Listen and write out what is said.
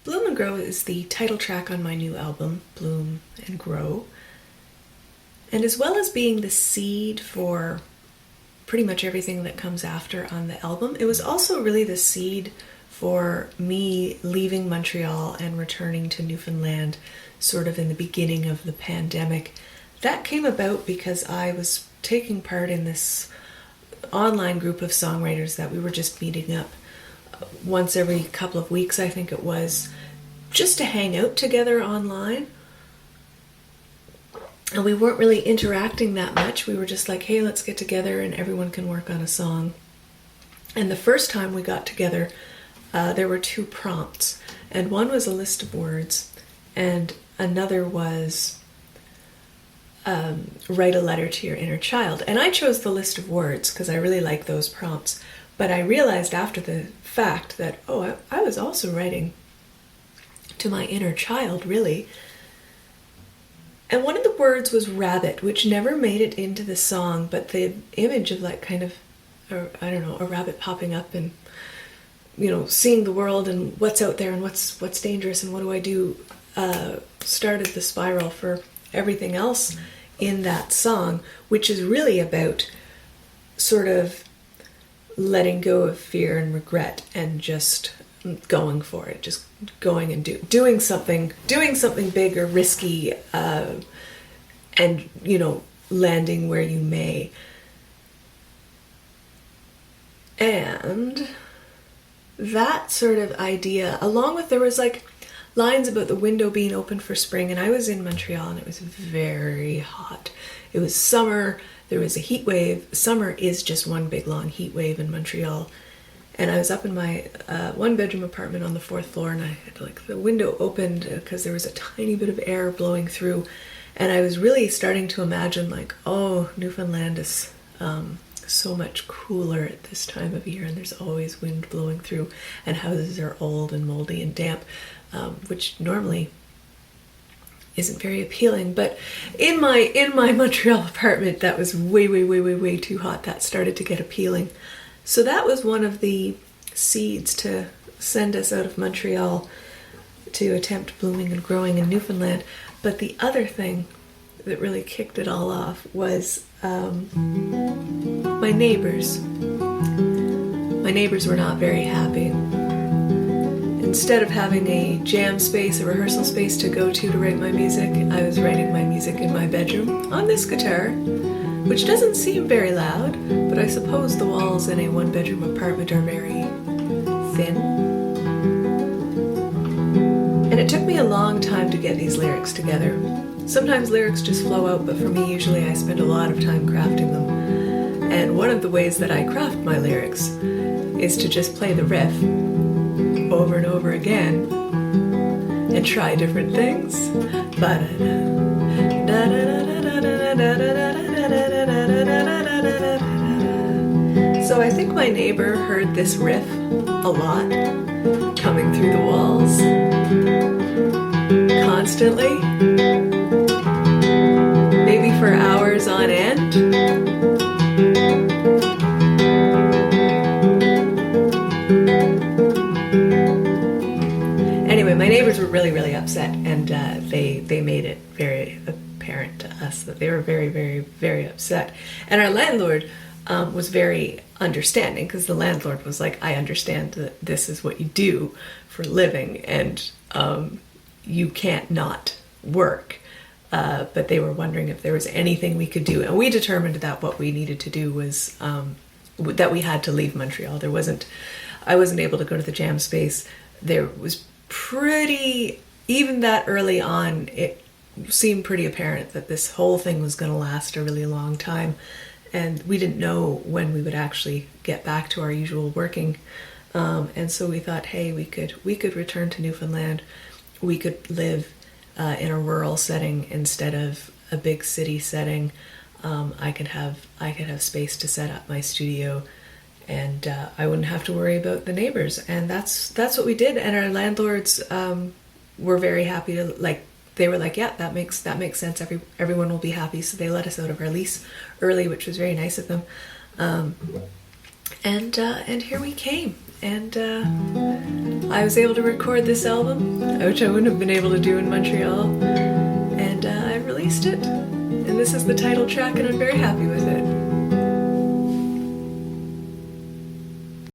Bloom and Grow is the title track on my new album, Bloom and Grow. And as well as being the seed for pretty much everything that comes after on the album, it was also really the seed for me leaving Montreal and returning to Newfoundland sort of in the beginning of the pandemic. That came about because I was taking part in this online group of songwriters that we were just meeting up once every couple of weeks, I think it was, just to hang out together online. And we weren't really interacting that much. We were just like, hey, let's get together and everyone can work on a song. And the first time we got together, there were 2 prompts. And one was a list of words, and another was write a letter to your inner child. And I chose the list of words because I really like those prompts. But I realized after the fact that, I was also writing to my inner child, really. And one of the words was rabbit, which never made it into the song, but the image of like kind of, a rabbit popping up and, seeing the world and what's out there and what's dangerous and what do I do, started the spiral for everything else in that song, which is really about sort of letting go of fear and regret and just going for it, just going and doing something big or risky, and landing where you may. And that sort of idea, along with, there was like lines about the window being open for spring, and I was in Montreal and it was very hot. It was summer, there was a heat wave. Summer is just one big long heat wave in Montreal. And I was up in my 1-bedroom apartment on the 4th floor, and I had like the window opened because there was a tiny bit of air blowing through. And I was really starting to imagine like, Newfoundland is so much cooler at this time of year, and there's always wind blowing through, and houses are old and moldy and damp, which normally isn't very appealing. But in my Montreal apartment, that was way too hot. That started to get appealing. So that was one of the seeds to send us out of Montreal to attempt blooming and growing in Newfoundland. But the other thing that really kicked it all off was my neighbors. My neighbors were not very happy. Instead of having a jam space, a rehearsal space to go to write my music, I was writing my music in my bedroom on this guitar, which doesn't seem very loud, but I suppose the walls in a 1-bedroom apartment are very thin. And it took me a long time to get these lyrics together. Sometimes lyrics just flow out, but for me, usually I spend a lot of time crafting them. And one of the ways that I craft my lyrics is to just play the riff over and over again and try different things. So I think my neighbor heard this riff a lot, coming through the walls constantly, maybe for hours on end. Anyway, my neighbors were really upset, and they made it very apparent to us that they were very upset. And our landlord was very understanding, because the landlord was like, I understand that this is what you do for a living, and you can't not work. But they were wondering if there was anything we could do. And we determined that what we needed to do was that we had to leave Montreal. I wasn't able to go to the jam space. There was even that early on, it seemed pretty apparent that this whole thing was going to last a really long time. And we didn't know when we would actually get back to our usual working. And so we thought, hey, we could return to Newfoundland. We could live in a rural setting instead of a big city setting. I could have space to set up my studio, and I wouldn't have to worry about the neighbors. And that's what we did. And our landlords were very happy to, they were like, yeah, that makes sense. Everyone will be happy. So they let us out of our lease early, which was very nice of them. And here we came. And I was able to record this album, which I wouldn't have been able to do in Montreal. And I released it. And this is the title track, and I'm very happy with it.